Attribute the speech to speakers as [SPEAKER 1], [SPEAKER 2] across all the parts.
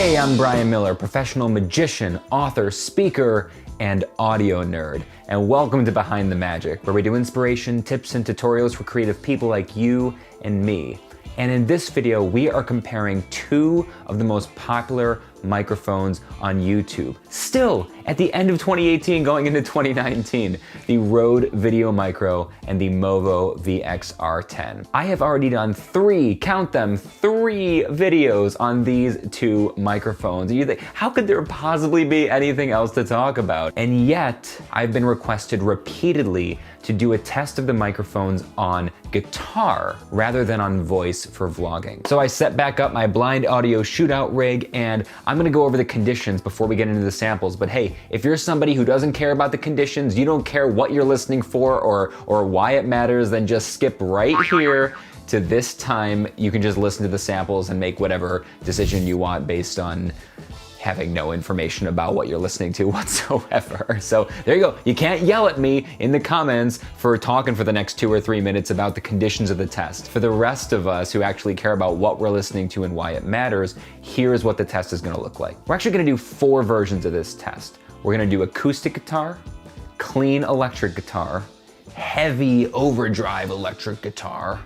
[SPEAKER 1] Hey, I'm Brian Miller, professional magician, author, speaker, and audio nerd. And welcome to Behind the Magic, where we do inspiration, tips, and tutorials for creative people like you and me. And in this video, we are comparing two of the most popular microphones on YouTube. Still, at the end of 2018 going into 2019, the Rode VideoMicro and the Movo VXR10. I have already done count them, three videos on these two microphones. And you think, how could there possibly be anything else to talk about? And yet, I've been requested repeatedly to do a test of the microphones on guitar rather than on voice for vlogging. So I set back up my blind audio shootout rig, and I'm gonna go over the conditions before we get into the samples. But hey, if you're somebody who doesn't care about the conditions, you don't care what you're listening for or why it matters, then just skip right here to this time. You can just listen to the samples and make whatever decision you want based on having no information about what you're listening to whatsoever. So there you go. You can't yell at me in the comments for talking for the next 2 or 3 minutes about the conditions of the test. For the rest of us who actually care about what we're listening to and why it matters, here's what the test is gonna look like. We're actually gonna do 4 versions of this test. We're gonna do acoustic guitar, clean electric guitar, heavy overdrive electric guitar,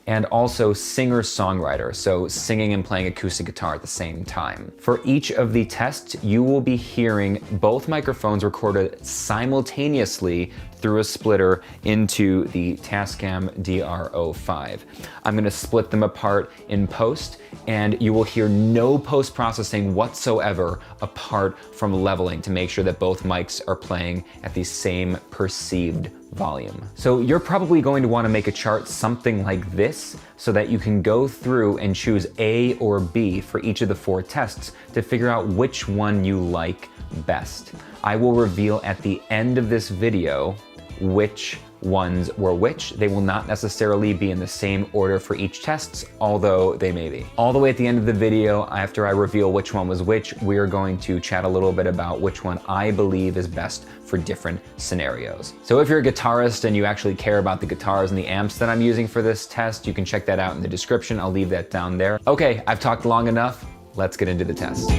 [SPEAKER 1] and also singer-songwriter, so singing and playing acoustic guitar at the same time. For each of the tests, you will be hearing both microphones recorded simultaneously through a splitter into the Tascam DR05. I'm gonna split them apart in post, and you will hear no post-processing whatsoever apart from leveling to make sure that both mics are playing at the same perceived volume. So you're probably going to want to make a chart something like this so that you can go through and choose A or B for each of the 4 tests to figure out which one you like best. I will reveal at the end of this video which ones were which. They will not necessarily be in the same order for each test, although they may be. All the way at the end of the video, after I reveal which one was which, we are going to chat a little bit about which one I believe is best for different scenarios. So if you're a guitarist and you actually care about the guitars and the amps that I'm using for this test, you can check that out in the description. I'll leave that down there. Okay, I've talked long enough. Let's get into the test.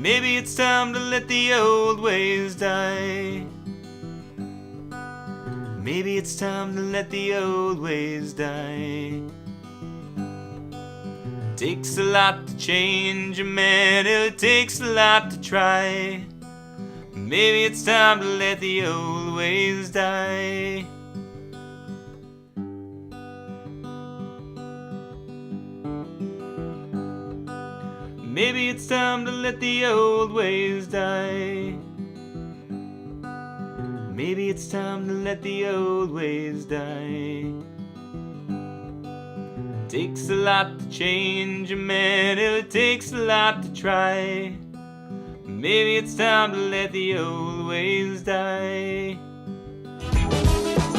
[SPEAKER 1] Maybe it's time to let the old ways die. Maybe it's time to let the old ways die. Takes a lot to change a man, it takes a lot to try. Maybe it's time to let the old ways die. Maybe it's time to let the old ways die. Maybe it's time to let the old ways die. Takes a lot to change a man, it takes a lot to try. Maybe it's time to let the old ways die.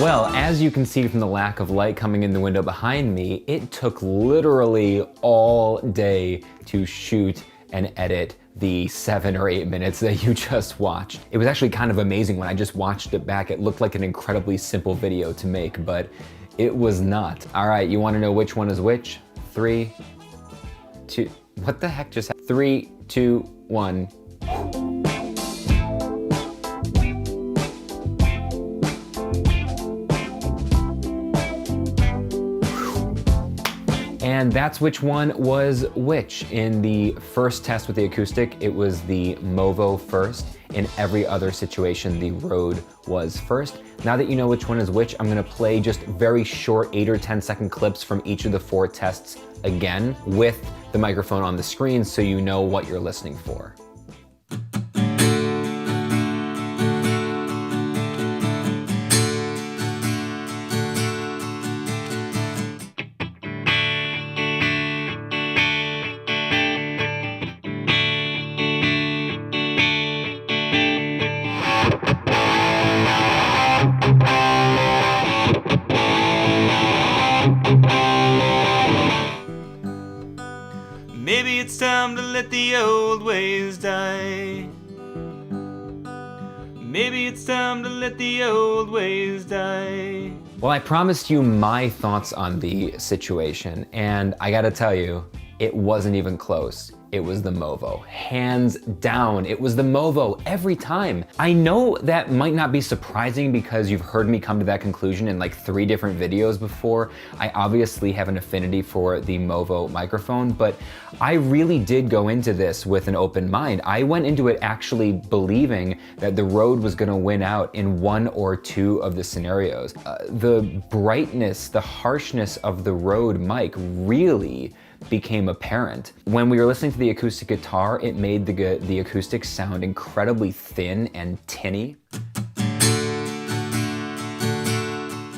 [SPEAKER 1] Well, as you can see from the lack of light coming in the window behind me, it took literally all day to shoot and edit the 7 or 8 minutes that you just watched. It was actually kind of amazing when I just watched it back. It looked like an incredibly simple video to make, but it was not. All right, you wanna know which one is which? 3, 2, what the heck just happened? 3, 2, 1. And that's which one was which. In the first test with the acoustic, it was the Movo first. In every other situation, the Rode was first. Now that you know which one is which, I'm gonna play just very short 8 or 10 second clips from each of the 4 tests again with the microphone on the screen so you know what you're listening for. Maybe it's time to let the old ways die. Maybe it's time to let the old ways die. Well, I promised you my thoughts on the situation, and I gotta tell you, it wasn't even close. It was the Movo. Hands down, it was the Movo every time. I know that might not be surprising because you've heard me come to that conclusion in like 3 different videos before. I obviously have an affinity for the Movo microphone, but I really did go into this with an open mind. I went into it actually believing that the Rode was gonna win out in 1 or 2 of the scenarios. The brightness, the harshness of the Rode mic really became apparent. When we were listening to the acoustic guitar, it made the acoustic sound incredibly thin and tinny.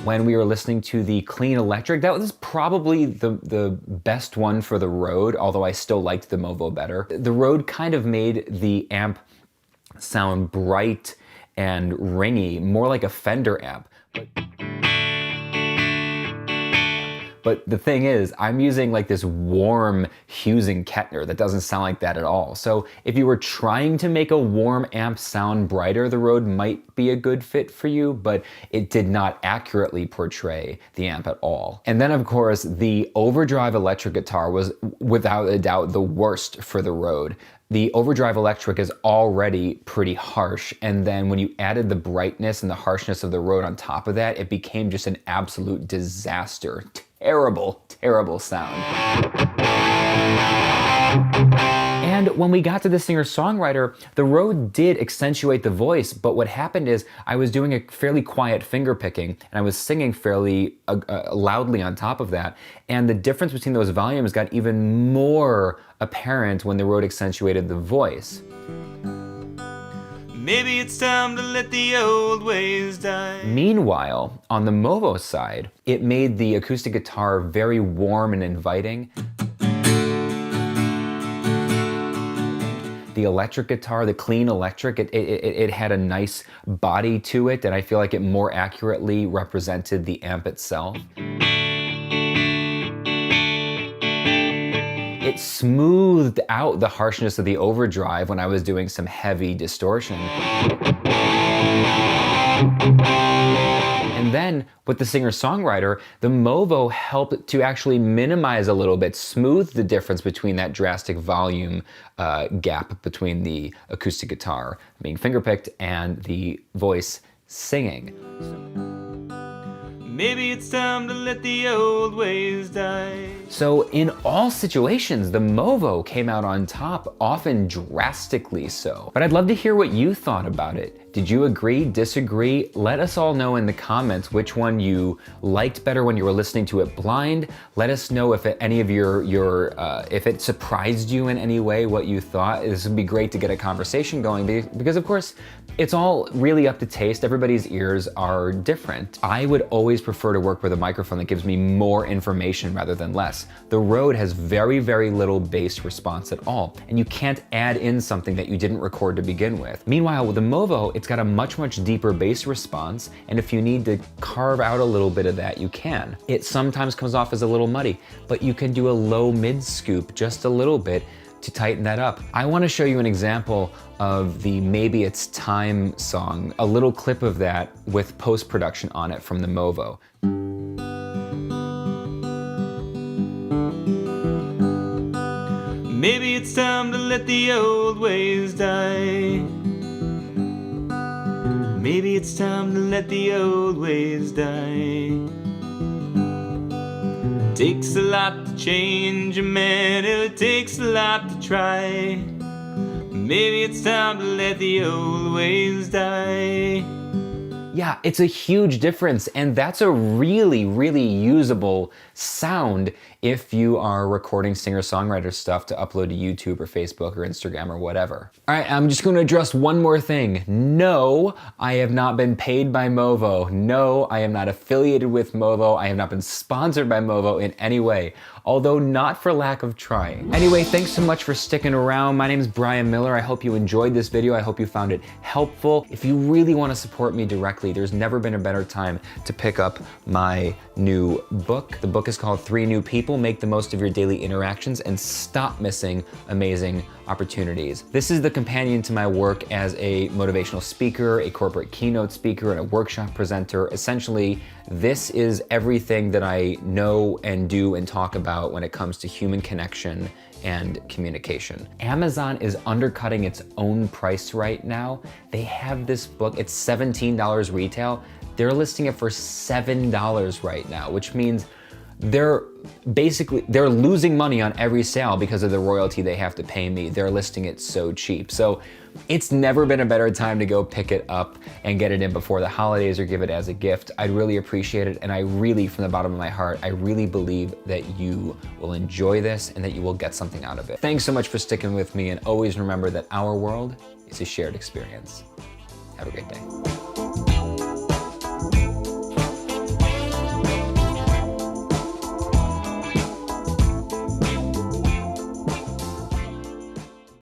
[SPEAKER 1] When we were listening to the clean electric, that was probably the best one for the Rode, although I still liked the Movo better. The Rode kind of made the amp sound bright and ringy, more like a Fender amp. But the thing is, I'm using like this warm Hughes and Kettner that doesn't sound like that at all. So if you were trying to make a warm amp sound brighter, the Rode might be a good fit for you, but it did not accurately portray the amp at all. And then of course, the overdrive electric guitar was without a doubt the worst for the Rode. The overdrive electric is already pretty harsh, and then when you added the brightness and the harshness of the Rode on top of that, it became just an absolute disaster. Terrible, terrible sound. And when we got to the singer-songwriter, the Rode did accentuate the voice, but what happened is I was doing a fairly quiet finger picking, and I was singing fairly loudly on top of that, and the difference between those volumes got even more apparent when the Rode accentuated the voice. Maybe it's time to let the old ways die. Meanwhile, on the Movo side, it made the acoustic guitar very warm and inviting. The electric guitar, the clean electric, it had a nice body to it, and I feel like it more accurately represented the amp itself. It smoothed out the harshness of the overdrive when I was doing some heavy distortion. And And then with the singer-songwriter, the Movo helped to actually minimize a little bit, smooth the difference between that drastic volume gap between the acoustic guitar being fingerpicked and the voice singing.
[SPEAKER 2] Maybe it's time to let the old ways die.
[SPEAKER 1] So in all situations, the Movo came out on top, often drastically so. But I'd love to hear what you thought about it. Did you agree, disagree? Let us all know in the comments which one you liked better when you were listening to it blind. Let us know if any of if it surprised you in any way, what you thought. This would be great to get a conversation going because of course, it's all really up to taste. Everybody's ears are different. I would always prefer to work with a microphone that gives me more information rather than less. The Rode has very, very little bass response at all, and you can't add in something that you didn't record to begin with. Meanwhile, with the Movo, it's got a much, much deeper bass response, and if you need to carve out a little bit of that, you can. It sometimes comes off as a little muddy, but you can do a low mid scoop just a little bit to tighten that up. I want to show you an example of the Maybe It's Time song, a little clip of that with post-production on it from the Movo.
[SPEAKER 2] Maybe it's time to let the old ways die. Maybe it's time to let the old ways die. Takes a lot to change a man, it takes a lot to try. Maybe it's time to let the old ways die.
[SPEAKER 1] Yeah, it's a huge difference, and that's a really, really usable sound if you are recording singer-songwriter stuff to upload to YouTube or Facebook or Instagram or whatever. All right, I'm just gonna address one more thing. No, I have not been paid by Movo. No, I am not affiliated with Movo. I have not been sponsored by Movo in any way, although not for lack of trying. Anyway, thanks so much for sticking around. My name is Brian Miller. I hope you enjoyed this video. I hope you found it helpful. If you really want to support me directly, there's never been a better time to pick up my new book. The book is called 3 New People, Make the Most of Your Daily Interactions and Stop Missing Amazing Opportunities. This is the companion to my work as a motivational speaker, a corporate keynote speaker, and a workshop presenter. Essentially, this is everything that I know and do and talk about when it comes to human connection and communication. Amazon is undercutting its own price right now. They have this book, it's $17 retail. They're listing it for $7 right now, which means they're losing money on every sale because of the royalty they have to pay me. They're listing it so cheap. So it's never been a better time to go pick it up and get it in before the holidays or give it as a gift. I'd really appreciate it. And I really, from the bottom of my heart, I really believe that you will enjoy this and that you will get something out of it. Thanks so much for sticking with me, and always remember that our world is a shared experience. Have a great day.